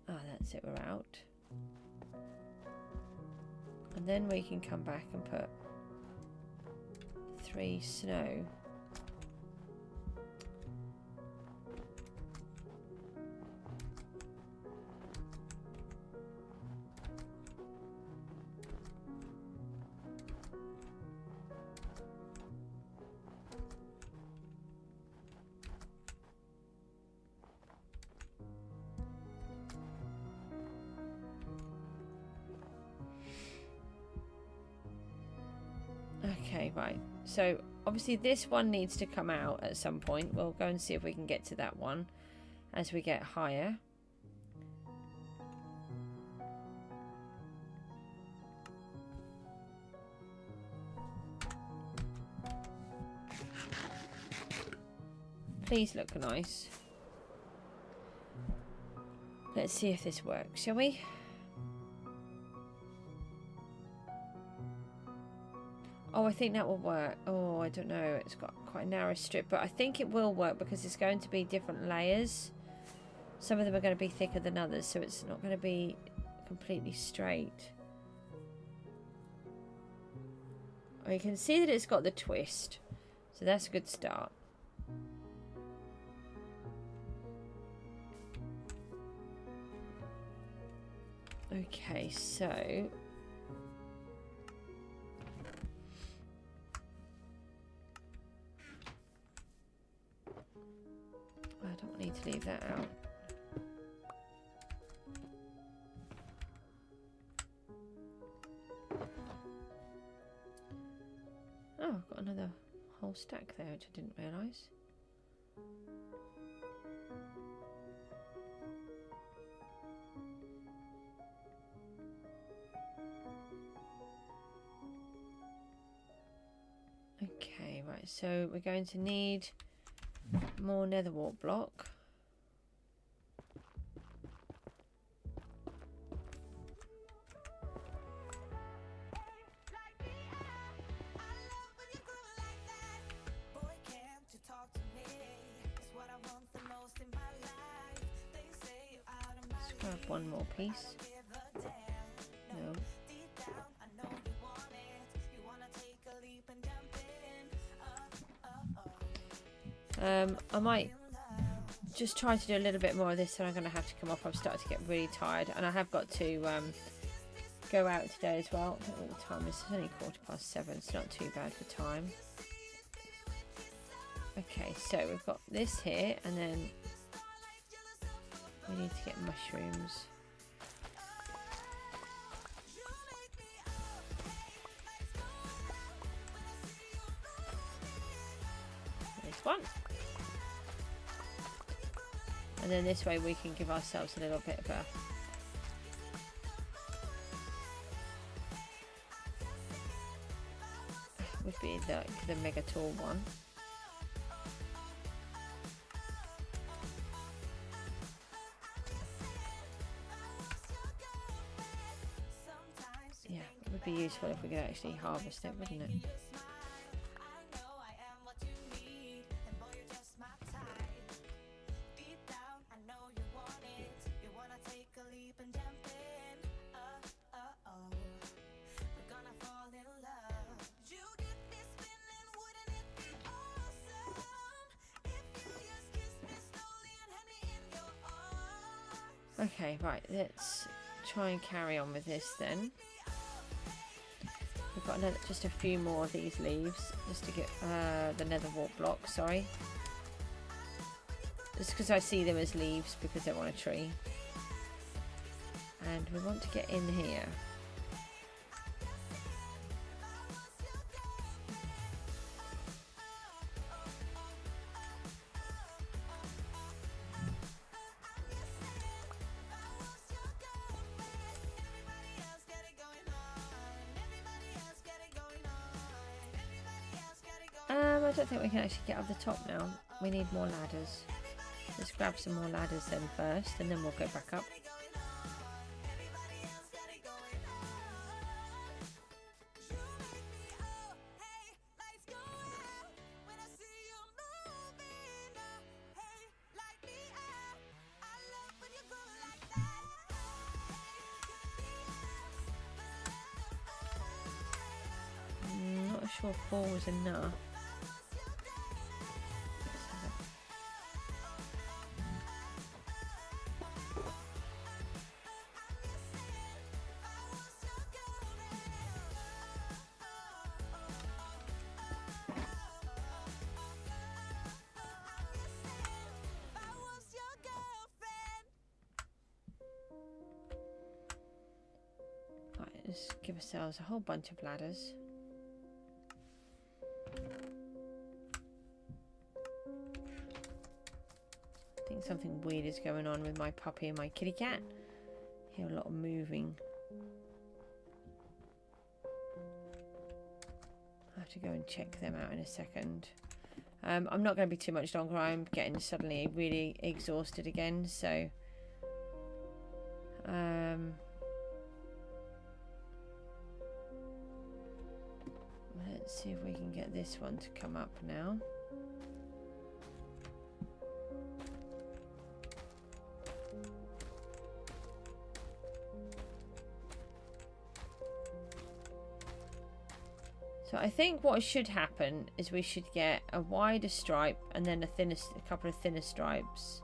S1: Oh, that's it, we're out. And then we can come back and put 3 snow. Okay, right. So obviously this one needs to come out at some point. We'll go and see if we can get to that one as we get higher. Please look nice. Let's see if this works, shall we? Oh, I think that will work. Oh, I don't know. It's got quite a narrow strip, but I think it will work because it's going to be different layers. Some of them are going to be thicker than others, so it's not going to be completely straight. Oh, you can see that it's got the twist, so that's a good start. Okay, so I don't need to leave that out. Oh, I've got another whole stack there, which I didn't realise. Okay, right, so we're going to need more netherwort block. Let's grab one more piece. No. I might just try to do a little bit more of this, and I'm going to have to come off. I'm starting to get really tired, and I have got to go out today as well. I don't know what the time is. It's only 7:15. It's not too bad for time. Okay, so we've got this here, and then we need to get mushrooms. This one. And then this way we can give ourselves a little bit of a would be the mega tall one. Yeah, it would be useful if we could actually harvest it, wouldn't it? Okay, right, let's try and carry on with this then. We've got just a few more of these leaves, just to get the netherwort block, sorry. Just because I see them as leaves because they're on a tree. And we want to get in here. I don't think we can actually get up the top now. We need more ladders. Let's grab some more ladders then first, and then we'll go back up. Not sure 4 was enough. Right, let's give ourselves a whole bunch of ladders. I think something weird is going on with my puppy and my kitty cat. I hear a lot of moving. I have to go and check them out in a second. I'm not going to be too much longer. I'm getting suddenly really exhausted again, so let's see if we can get this one to come up now. So I think what should happen is we should get a wider stripe and then a couple of thinner stripes.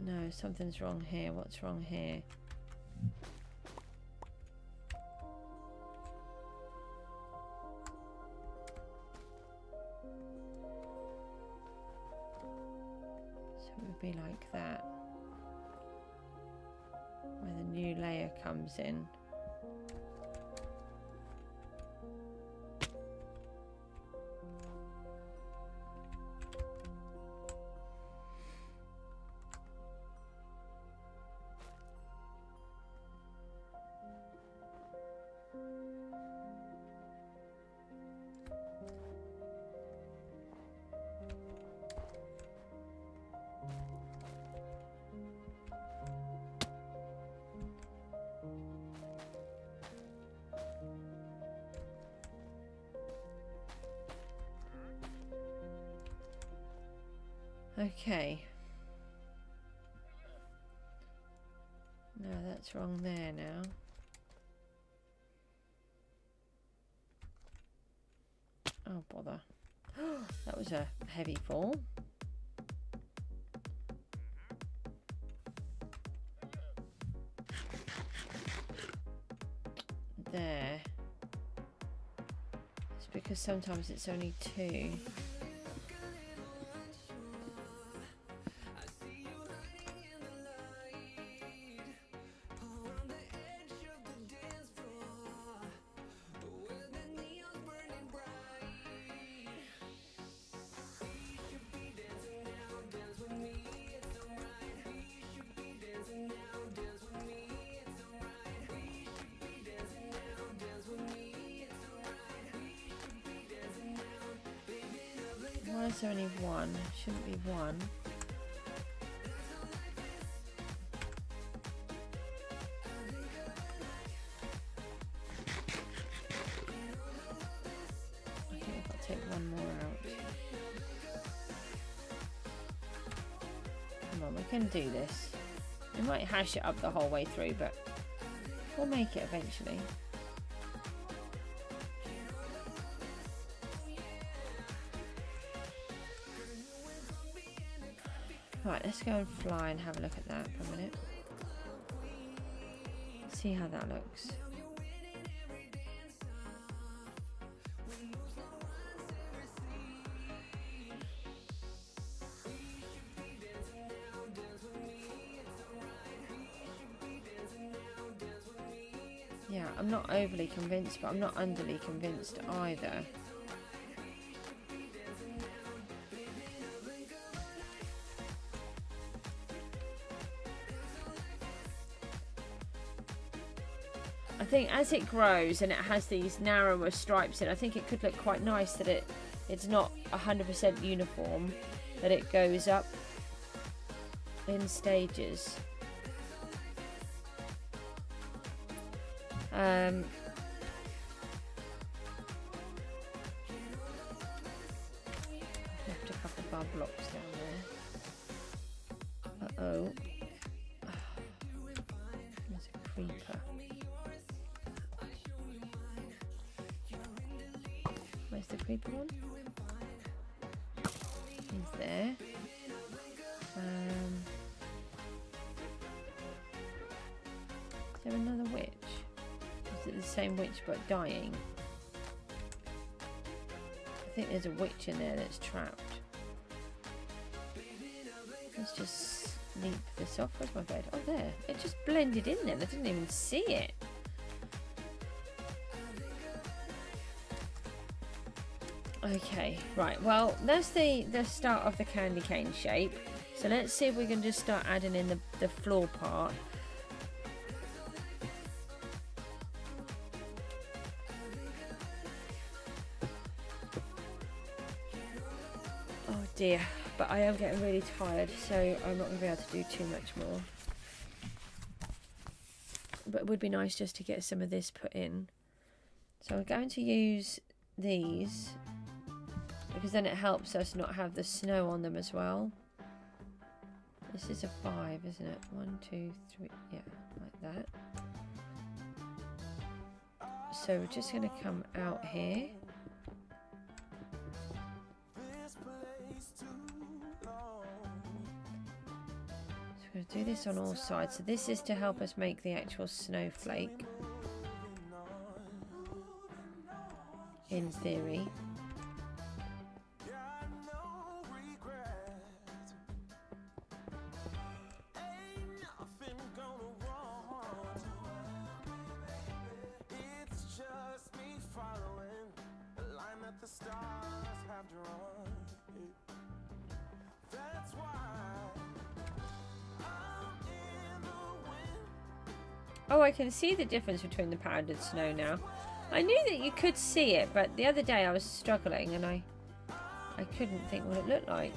S1: No, something's wrong here. What's wrong here? So it would be like that, where the new layer comes in. Okay. No, that's wrong there now. Oh, bother. That was a heavy fall. There. It's because sometimes it's only 2. Why is there only 1? Shouldn't be 1. I think I've got to take 1 more out. Come on, we can do this. We might hash it up the whole way through, but we'll make it eventually. Right, let's go and fly and have a look at that for a minute. See how that looks. I'm not overly convinced, but I'm not underly convinced either. I think as it grows and it has these narrower stripes in, I think it could look quite nice that it's not 100% uniform, that it goes up in stages. Left a couple of our blocks down there. Uh-oh. There's a creeper. Where's the creeper one? He's there. Is there another witch? Is it the same witch but dying? I think there's a witch in there that's trapped. Let's just leap this off. Where's my bed? Oh, there. It just blended in there. I didn't even see it. Okay, right. Well, that's the start of the candy cane shape. So let's see if we can just start adding in the floor part. Oh dear, but I am getting really tired, so I'm not going to be able to do too much more. But it would be nice just to get some of this put in. So I'm going to use these, because then it helps us not have the snow on them as well. This is a 5, isn't it? 1, 2, 3, yeah, like that. So we're just going to come out here. So we're going to do this on all sides. So this is to help us make the actual snowflake, in theory. Oh, I can see the difference between the powdered snow now. I knew that you could see it, but the other day I was struggling and I couldn't think what it looked like.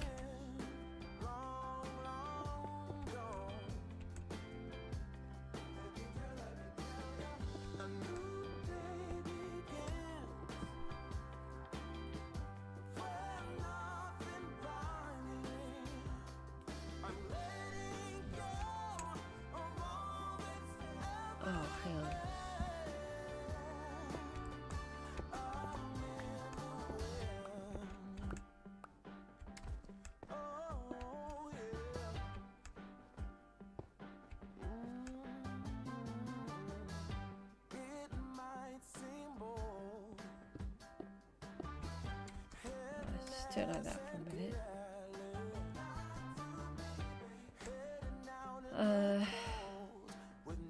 S1: Do it like that for a minute.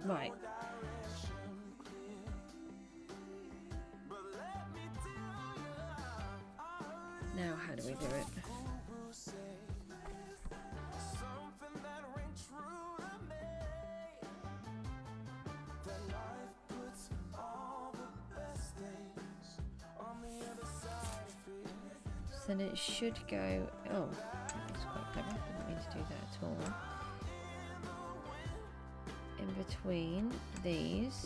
S1: Right. Now, how do we do it? Then it should go. Oh, that's quite clever. Didn't mean to do that at all. In between these.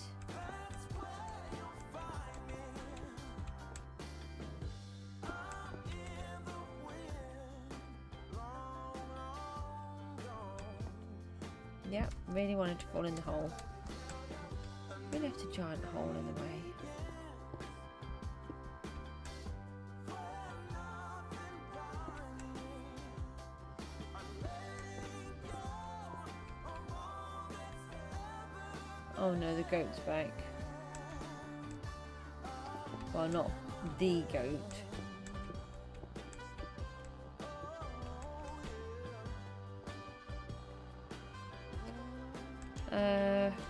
S1: Yep, really wanted to fall in the hole. We left a giant hole in the way. Oh no, the goat's back. Well, not the goat.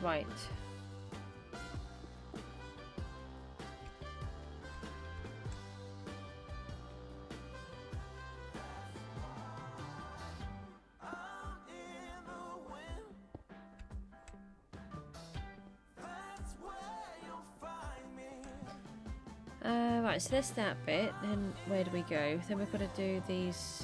S1: Right. Right, so that's that bit. Then where do we go? Then we've got to do these.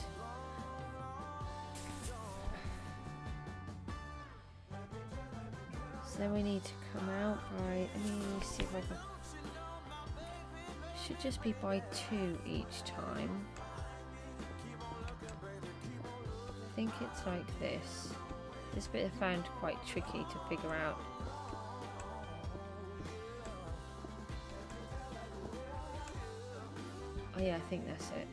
S1: So then we need to come out by. Let me see if I can. Should just be by 2 each time. I think it's like this. This bit I found quite tricky to figure out. Oh yeah, I think that's it.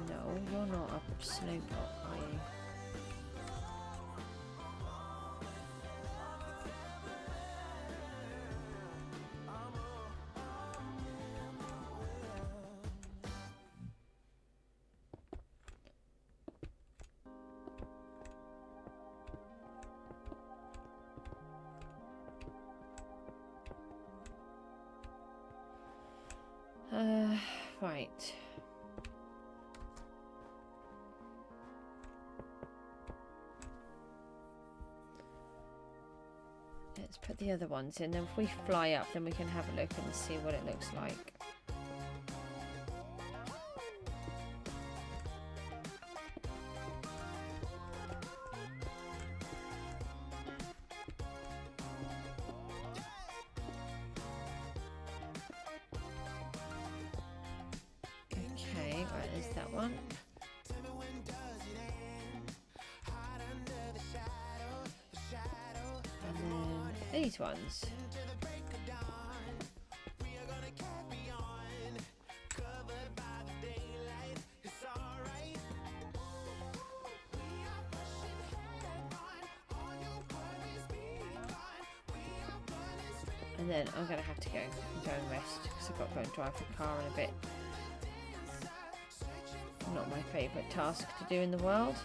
S1: No, you're not a snowblock, are you? Right. Let's put the other ones in. Then if we fly up, then we can have a look and see what it looks like. These ones. And then I'm going to have to go and rest because I've got to go and drive the car in a bit. Not my favourite task to do in the world.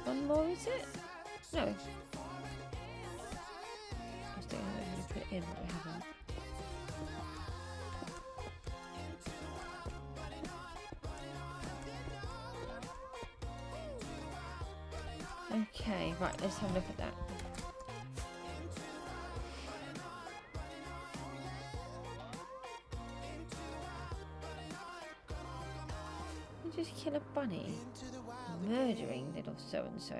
S1: One more, is it? No. I was thinking we're going to put it in, but we haven't. Okay, right, let's have a look at that. You just kill a bunny? Murdering little so-and-so.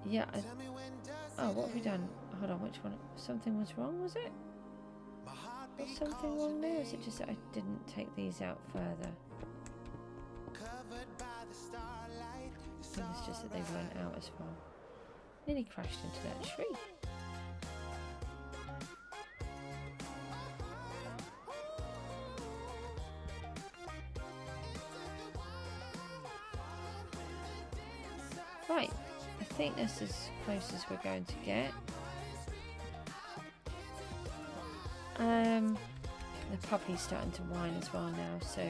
S1: Yeah, oh, what have we done? Hold on, which one? Something was wrong, was it? Was something wrong there? Or is it just that I didn't take these out further? I think it's just that they weren't out as well. Nearly crashed into that tree. Right, I think that's as close as we're going to get. The puppy's starting to whine as well now, so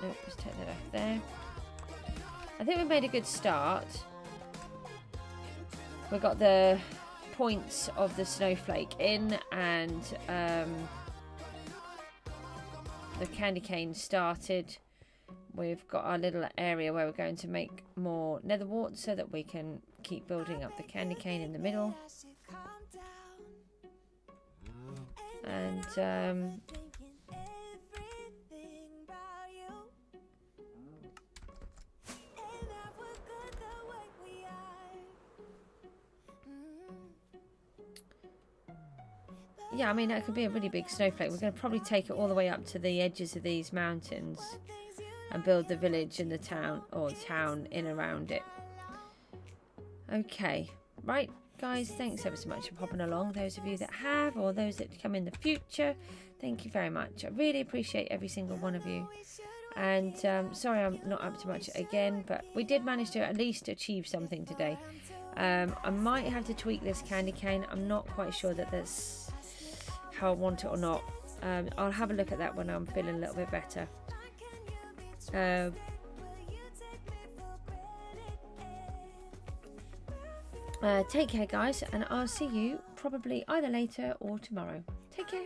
S1: nope, let's take that off there. I think we made a good start. We got the points of the snowflake in, and the candy cane started. We've got our little area where we're going to make more nether wart so that we can keep building up the candy cane in the middle. And yeah, I mean, that could be a really big snowflake. We're going to probably take it all the way up to the edges of these mountains and build the village and the town, or town in around it. Okay, right, guys, thanks ever so much for popping along. Those of you that have, or those that come in the future, thank you very much. I really appreciate every single one of you. And sorry I'm not up to much again, but we did manage to at least achieve something today. I might have to tweak this candy cane. I'm not quite sure that that's how I want it or not. I'll have a look at that when I'm feeling a little bit better. Take care, guys, and I'll see you probably either later or tomorrow. Take care.